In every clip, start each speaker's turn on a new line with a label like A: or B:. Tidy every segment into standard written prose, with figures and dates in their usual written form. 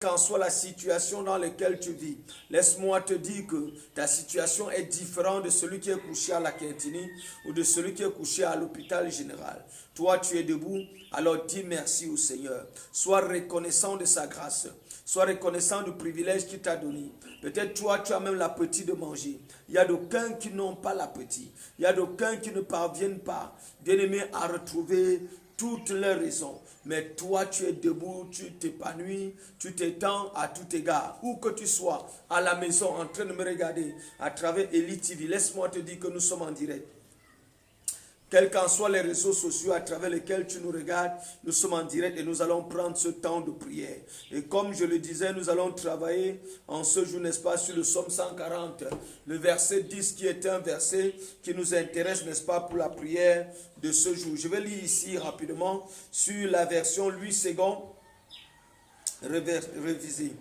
A: Qu'en soit la situation dans laquelle tu vis, laisse-moi te dire que ta situation est différente de celui qui est couché à la Quintini ou de celui qui est couché à l'hôpital général. Toi, tu es debout, alors dis merci au Seigneur. Sois reconnaissant de sa grâce. Sois reconnaissant du privilège qu'il t'a donné. Peut-être toi, tu as même l'appétit de manger. Il y a d'aucuns qui n'ont pas l'appétit. Il y a d'aucuns qui ne parviennent pas, bien-aimés, à retrouver toutes leurs raisons. Mais toi, tu es debout, tu t'épanouis, tu t'étends à tout égard. Où que tu sois, à la maison, en train de me regarder à travers Eli TV, laisse-moi te dire que nous sommes en direct. Quels qu'en soient les réseaux sociaux à travers lesquels tu nous regardes, nous sommes en direct et nous allons prendre ce temps de prière. Et comme je le disais, nous allons travailler en ce jour, n'est-ce pas, sur le psaume 140, le verset 10 qui est un verset qui nous intéresse, n'est-ce pas, pour la prière de ce jour. Je vais lire ici rapidement sur la version Louis II révisée.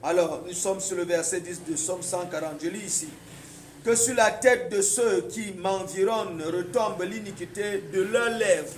A: Alors, nous sommes sur le verset 10 de psaume 140. Je lis ici. Que sur la tête de ceux qui m'environnent retombe l'iniquité de leurs lèvres.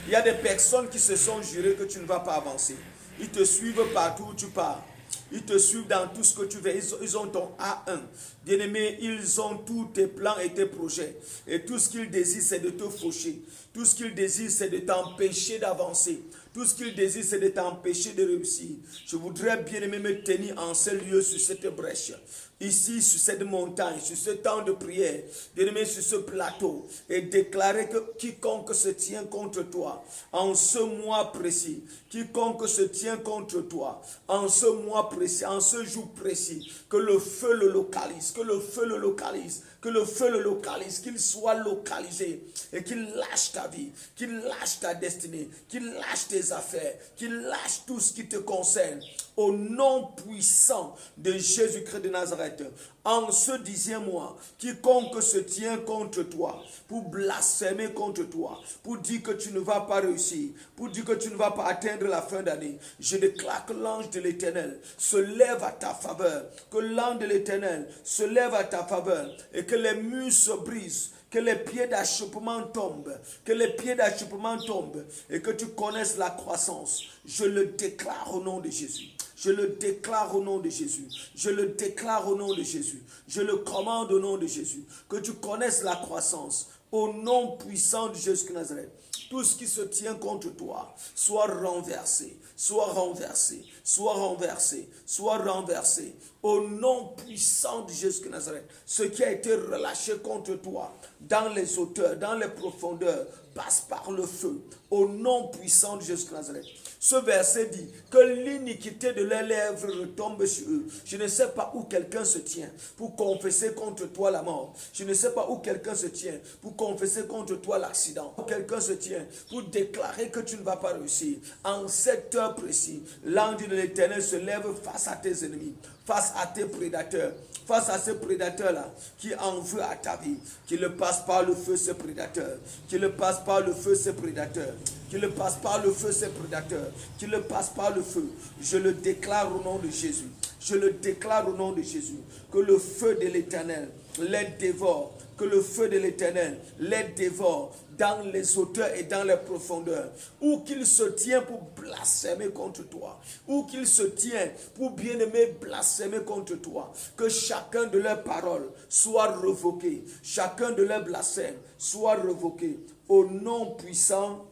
A: Il y a des personnes qui se sont jurées que tu ne vas pas avancer. Ils te suivent partout où tu pars. Ils te suivent dans tout ce que tu fais. Ils ont ton A1. Bien-aimé, ils ont tous tes plans et tes projets. Et tout ce qu'ils désirent, c'est de te faucher. Tout ce qu'ils désirent, c'est de t'empêcher d'avancer. Tout ce qu'ils désirent, c'est de t'empêcher de réussir. Je voudrais, bien-aimé, me tenir en ce lieu, sur cette brèche. Ici, sur cette montagne, sur ce temps de prière, bien-aimé, sur ce plateau, et déclarer que quiconque se tient contre toi, en ce mois précis, quiconque se tient contre toi, en ce mois précis, en ce jour précis, que le feu le localise, que le feu le localise, que le feu le localise, qu'il soit localisé et qu'il lâche ta vie, qu'il lâche ta destinée, qu'il lâche tes affaires, qu'il lâche tout ce qui te concerne. Au nom puissant de Jésus-Christ de Nazareth, en ce 10e mois, quiconque se tient contre toi, pour blasphémer contre toi, pour dire que tu ne vas pas réussir, pour dire que tu ne vas pas atteindre la fin d'année, je déclare que l'ange de l'Éternel se lève à ta faveur, que l'ange de l'Éternel se lève à ta faveur, et que les murs se brisent, que les pieds d'achoppement tombent, que les pieds d'achoppement tombent, et que tu connaisses la croissance. Je le déclare au nom de Jésus. Je le déclare au nom de Jésus. Je le déclare au nom de Jésus. Je le commande au nom de Jésus. Que tu connaisses la croissance. Au nom puissant de Jésus de Nazareth. Tout ce qui se tient contre toi, soit renversé, soit renversé, soit renversé, soit renversé. Au nom puissant de Jésus de Nazareth. Ce qui a été relâché contre toi, dans les hauteurs, dans les profondeurs, passe par le feu. Au nom puissant de Jésus de Nazareth. Ce verset dit que l'iniquité de leurs lèvres retombe sur eux. Je ne sais pas où quelqu'un se tient pour confesser contre toi la mort. Je ne sais pas où quelqu'un se tient pour confesser contre toi l'accident. Où quelqu'un se tient pour déclarer que tu ne vas pas réussir. En cette heure précise, l'ange de l'Éternel se lève face à tes ennemis, face à tes prédateurs. Face à ce prédateur-là qui en veut à ta vie, qui le passe par le feu, ce prédateur, qui le passe par le feu, ce prédateur, qui le passe par le feu, ce prédateur, qui le passe par le feu. Je le déclare au nom de Jésus. Je le déclare au nom de Jésus. Que le feu de l'Éternel les dévore. Que le feu de l'Éternel les dévore dans les hauteurs et dans les profondeurs. Où qu'il se tient pour blasphémer contre toi. Où qu'il se tient pour bien-aimer blasphémer contre toi. Que chacun de leurs paroles soit revoqué. Chacun de leurs blasphèmes soit revoqué. Au nom puissant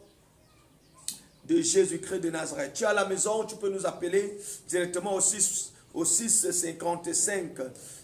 A: de Jésus-Christ de Nazareth. Tu es à la maison, tu peux nous appeler directement au 655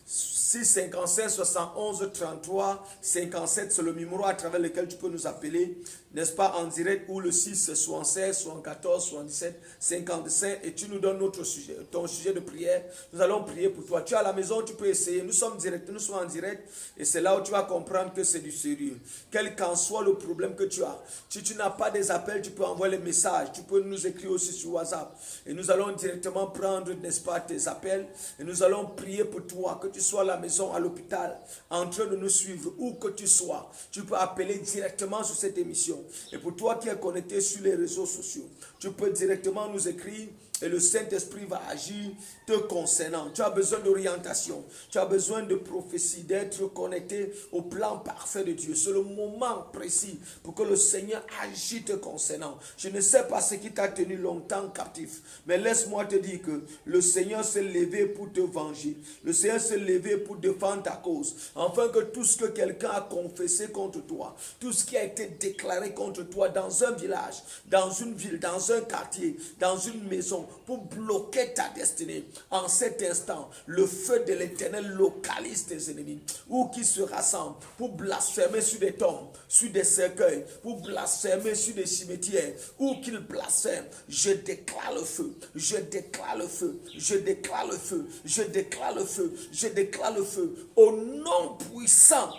A: 655 71 33 57, c'est le numéro à travers lequel tu peux nous appeler, n'est-ce pas, en direct, ou le 6 76 74 77 55, et tu nous donnes notre sujet, ton sujet de prière. Nous allons prier pour toi. Tu es à la maison, tu peux essayer. Nous sommes en direct, et c'est là où tu vas comprendre que c'est du sérieux. Quel qu'en soit le problème que tu as, si tu n'as pas des appels, tu peux envoyer les messages, tu peux nous écrire aussi sur WhatsApp, et nous allons directement prendre, n'est-ce pas, tes appels, et nous allons prier pour toi, que tu sois à la maison, à l'hôpital, en train de nous suivre, où que tu sois, tu peux appeler directement sur cette émission. Et pour toi qui es connecté sur les réseaux sociaux, tu peux directement nous écrire et le Saint-Esprit va agir te concernant. Tu as besoin d'orientation, tu as besoin de prophétie, d'être connecté au plan parfait de Dieu. C'est le moment précis pour que le Seigneur agisse te concernant. Je ne sais pas ce qui t'a tenu longtemps captif, mais laisse-moi te dire que le Seigneur s'est levé pour te venger. Le Seigneur s'est levé pour défendre ta cause, afin que tout ce que quelqu'un a confessé contre toi, tout ce qui a été déclaré contre toi dans un village, dans une ville, dans un quartier, dans une maison, pour bloquer ta destinée. En cet instant, le feu de l'Éternel localise tes ennemis, ou qui se rassemblent pour blasphémer sur des tombes, sur des cercueils, pour blasphémer sur des cimetières, ou qu'ils blasphèment. Je déclare le feu, je déclare le feu, je déclare le feu, je déclare le feu, je déclare le feu, au nom puissant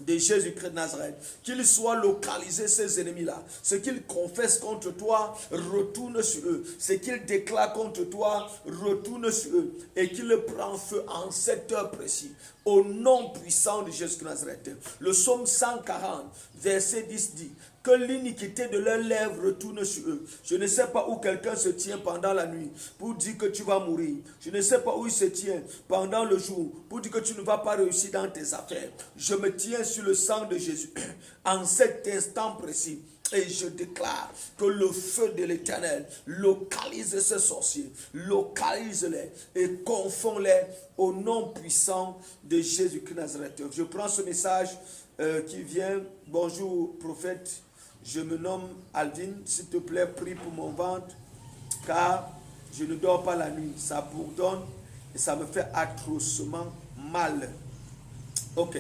A: de Jésus-Christ de Nazareth, qu'ils soient localisés, ces ennemis-là. Ce qu'ils confessent contre toi, retourne sur eux. Ce qu'ils déclarent contre toi, retourne sur eux. Et qu'ils prennent feu en cette heure précise. Au nom puissant de Jésus-Christ de Nazareth. Le psaume 140, verset 10 dit que l'iniquité de leurs lèvres retourne sur eux. Je ne sais pas où quelqu'un se tient pendant la nuit pour dire que tu vas mourir. Je ne sais pas où il se tient pendant le jour pour dire que tu ne vas pas réussir dans tes affaires. Je me tiens sur le sang de Jésus en cet instant précis. Et je déclare que le feu de l'Éternel localise ces sorciers, localise-les et confond-les au nom puissant de Jésus-Christ Nazareth. Je prends ce message qui vient. Bonjour prophète, je me nomme Alvin. S'il te plaît, prie pour mon ventre, car je ne dors pas la nuit. Ça bourdonne et ça me fait atrocement mal. Ok.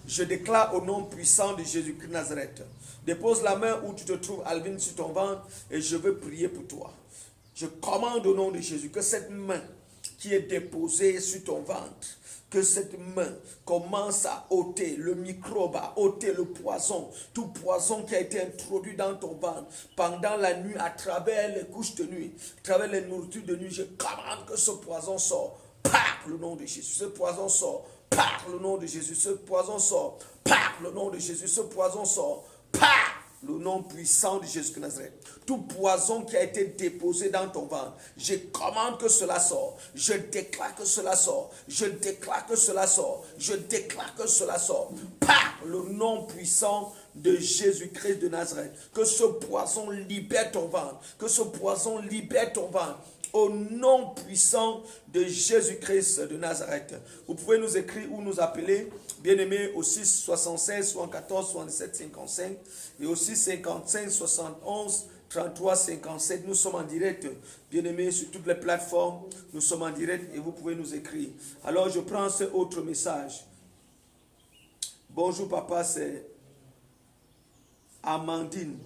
A: Je déclare au nom puissant de Jésus-Christ Nazareth. Dépose la main où tu te trouves, Alvin, sur ton ventre, et je veux prier pour toi. Je commande au nom de Jésus que cette main qui est déposée sur ton ventre, que cette main commence à ôter le microbe, à ôter le poison, tout poison qui a été introduit dans ton ventre pendant la nuit, à travers les couches de nuit, à travers les nourritures de nuit. Je commande que ce poison sorte par le nom de Jésus. Ce poison sort par le nom de Jésus. Ce poison sort par le nom de Jésus. Ce poison sort par le nom puissant de Jésus de Nazareth. Tout poison qui a été déposé dans ton ventre, je commande que cela sorte. Je déclare que cela sort. Je déclare que cela sort. Je déclare que cela sort. Par le nom puissant de Jésus-Christ de Nazareth. Que ce poison libère ton ventre. Que ce poison libère ton ventre. Au nom puissant de Jésus-Christ de Nazareth. Vous pouvez nous écrire ou nous appeler, bien-aimés, au 6 76 74 77 55 et au 6 55 71 33 57. Nous sommes en direct, bien-aimés, sur toutes les plateformes. Nous sommes en direct et vous pouvez nous écrire. Alors je prends ce autre message. Bonjour papa, c'est Amandine.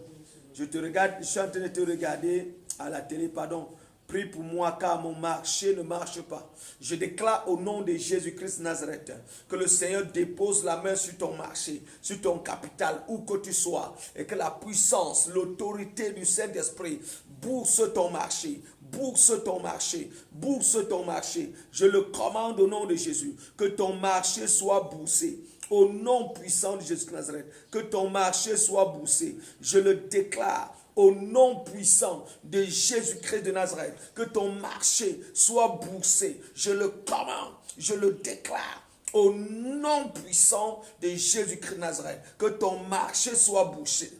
A: Je te regarde, je suis en train de te regarder à la télé, pardon. Prie pour moi car mon marché ne marche pas. Je déclare au nom de Jésus-Christ Nazareth que le Seigneur dépose la main sur ton marché, sur ton capital, où que tu sois, et que la puissance, l'autorité du Saint-Esprit bourse ton marché, bourse ton marché, bourse ton marché. Je le commande au nom de Jésus, que ton marché soit boursé. Au nom puissant de Jésus Nazareth, que ton marché soit boursé. Je le déclare au nom puissant de Jésus-Christ de Nazareth, que ton marché soit boursé. Je le commande, je le déclare au nom puissant de Jésus-Christ de Nazareth, que ton marché soit boursé.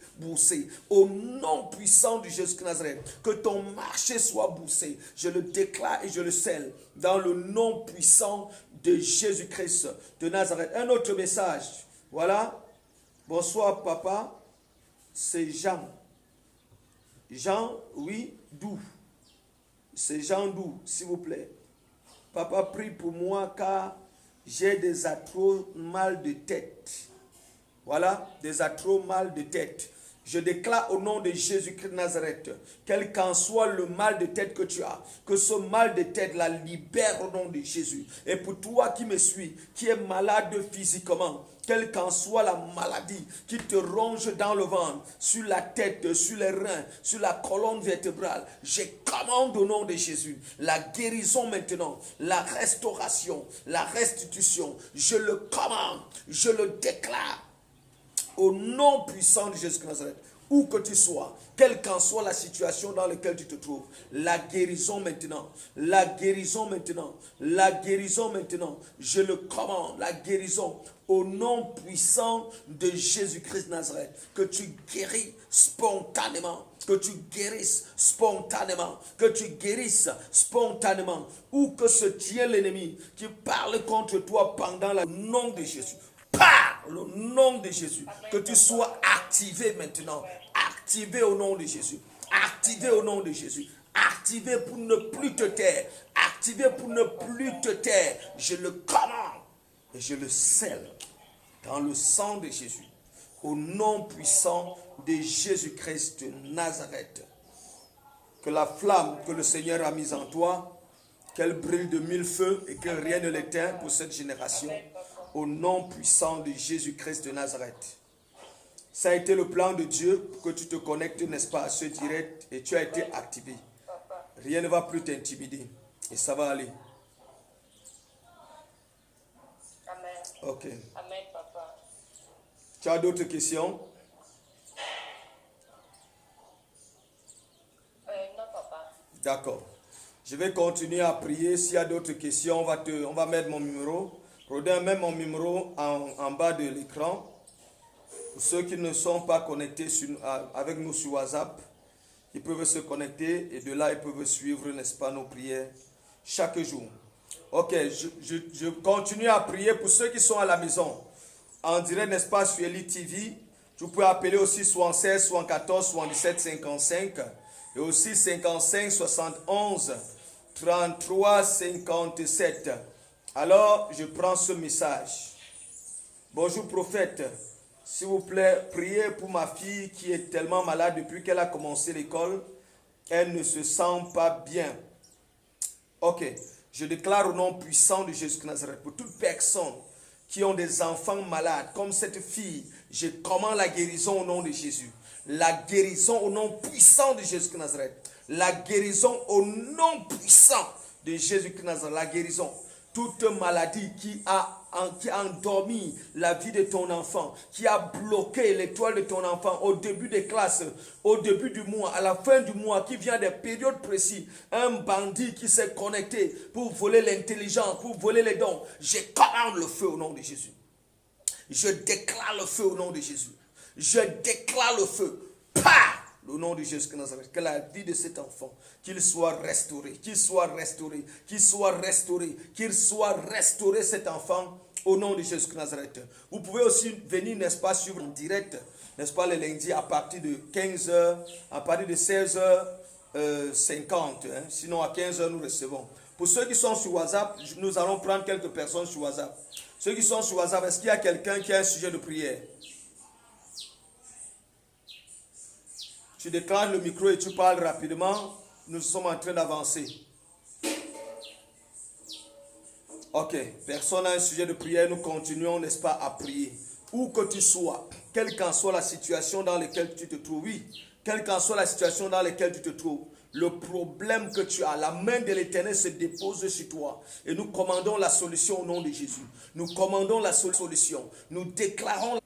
A: Au nom puissant de Jésus-Christ de Nazareth, que ton marché soit boursé. Je le déclare et je le scelle dans le nom puissant de Jésus-Christ de Nazareth. Un autre message. Voilà. Bonsoir papa. C'est Jean. Jean, oui, Dou. C'est Jean Dou, s'il vous plaît. Papa, prie pour moi car j'ai des atroces mal de tête. Voilà, des atroces mal de tête. Je déclare au nom de Jésus-Christ de Nazareth, quel qu'en soit le mal de tête que tu as, que ce mal de tête la libère au nom de Jésus. Et pour toi qui me suis, qui est malade physiquement, quelle qu'en soit la maladie qui te ronge dans le ventre, sur la tête, sur les reins, sur la colonne vertébrale, je commande au nom de Jésus la guérison maintenant, la restauration, la restitution. Je le commande, je le déclare au nom puissant de Jésus de Nazareth. où que tu sois, quelle qu'en soit la situation dans laquelle tu te trouves, la guérison maintenant, la guérison maintenant, la guérison maintenant, je le commande, la guérison au nom puissant de Jésus-Christ de Nazareth, que tu guéris spontanément, que tu guérisses spontanément, que tu guérisses spontanément, ou que se tient l'ennemi qui parle contre toi pendant le nom de Jésus. Par le nom de Jésus, que tu sois activé maintenant, activé au nom de Jésus, activé au nom de Jésus, activé pour ne plus te taire, activé pour ne plus te taire. Je le commande et je le scelle dans le sang de Jésus, au nom puissant de Jésus-Christ de Nazareth. Que la flamme que le Seigneur a mise en toi, qu'elle brille de mille feux et que rien ne l'éteint pour cette génération. Au nom puissant de Jésus-Christ de Nazareth. Ça a été le plan de Dieu pour que tu te connectes, n'est-ce pas, à ce direct et tu as été activé. Rien ne va plus t'intimider et ça va aller.
B: Amen.
A: Ok.
B: Amen, papa.
A: Tu as d'autres questions?
B: Non, papa.
A: D'accord. Je vais continuer à prier. S'il y a d'autres questions, on va mettre mon numéro. Rodin, mets mon numéro en bas de l'écran. Pour ceux qui ne sont pas connectés avec nous sur WhatsApp, ils peuvent se connecter et de là, ils peuvent suivre, n'est-ce pas, nos prières chaque jour. Ok, je continue à prier pour ceux qui sont à la maison. En direct, n'est-ce pas, sur Elite TV. Tu peux appeler aussi 76, 74, 77, 55 et aussi 55, 71, 33, 57. Alors, je prends ce message. Bonjour prophète, s'il vous plaît, priez pour ma fille qui est tellement malade depuis qu'elle a commencé l'école. Elle ne se sent pas bien. Ok, je déclare au nom puissant de Jésus de Nazareth pour toute personne qui ont des enfants malades, comme cette fille, je commande la guérison au nom de Jésus. La guérison au nom puissant de Jésus de Nazareth. La guérison au nom puissant de Jésus de Nazareth. La guérison. Toute maladie qui a endormi la vie de ton enfant, qui a bloqué l'étoile de ton enfant au début des classes, au début du mois, à la fin du mois, qui vient des périodes précises, un bandit qui s'est connecté pour voler l'intelligence, pour voler les dons, je commande le feu au nom de Jésus. Je déclare le feu au nom de Jésus. Je déclare le feu. Par le nom de Jésus de Nazareth, que la vie de cet enfant, qu'il soit restauré, qu'il soit restauré, qu'il soit restauré, qu'il soit restauré cet enfant au nom de Jésus de Nazareth. Vous pouvez aussi venir, n'est-ce pas, suivre en direct, n'est-ce pas, le lundi à partir de 15h, à partir de 16h50. Sinon, à 15h, nous recevons. Pour ceux qui sont sur WhatsApp, nous allons prendre quelques personnes sur WhatsApp. Ceux qui sont sur WhatsApp, est-ce qu'il y a quelqu'un qui a un sujet de prière? Tu déclenches le micro et tu parles rapidement. Nous sommes en train d'avancer. Ok, personne n'a un sujet de prière. Nous continuons, n'est-ce pas, à prier. Où que tu sois, quelle qu'en soit la situation dans laquelle tu te trouves, oui, quelle qu'en soit la situation dans laquelle tu te trouves, le problème que tu as, la main de l'Éternel se dépose sur toi. Et nous commandons la solution au nom de Jésus. Nous commandons la solution. Nous déclarons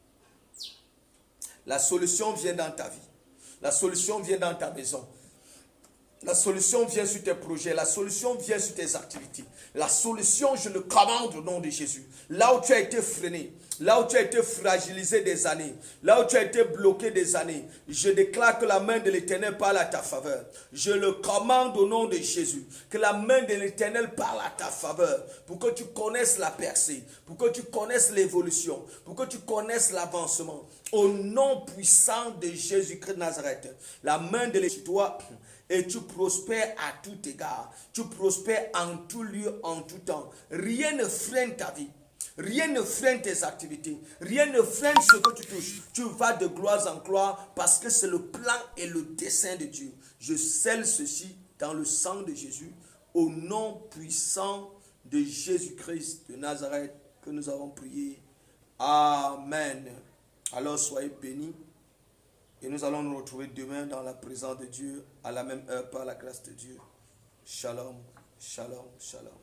A: la solution vient dans ta vie. La solution vient dans ta maison. La solution vient sur tes projets. La solution vient sur tes activités. La solution, je le commande au nom de Jésus. Là où tu as été freiné, là où tu as été fragilisé des années, là où tu as été bloqué des années, je déclare que la main de l'Éternel parle à ta faveur. Je le commande au nom de Jésus. Que la main de l'Éternel parle à ta faveur. Pour que tu connaisses la percée. Pour que tu connaisses l'évolution. Pour que tu connaisses l'avancement. Au nom puissant de Jésus-Christ de Nazareth. La main de l'Éternel, toi, et tu prospères à tout égard. Tu prospères en tout lieu, en tout temps. Rien ne freine ta vie. Rien ne freine tes activités. Rien ne freine ce que tu touches. Tu vas de gloire en gloire parce que c'est le plan et le dessein de Dieu. Je scelle ceci dans le sang de Jésus au nom puissant de Jésus-Christ de Nazareth que nous avons prié. Amen. Alors soyez bénis. Et nous allons nous retrouver demain dans la présence de Dieu, à la même heure, par la grâce de Dieu. Shalom, shalom, shalom.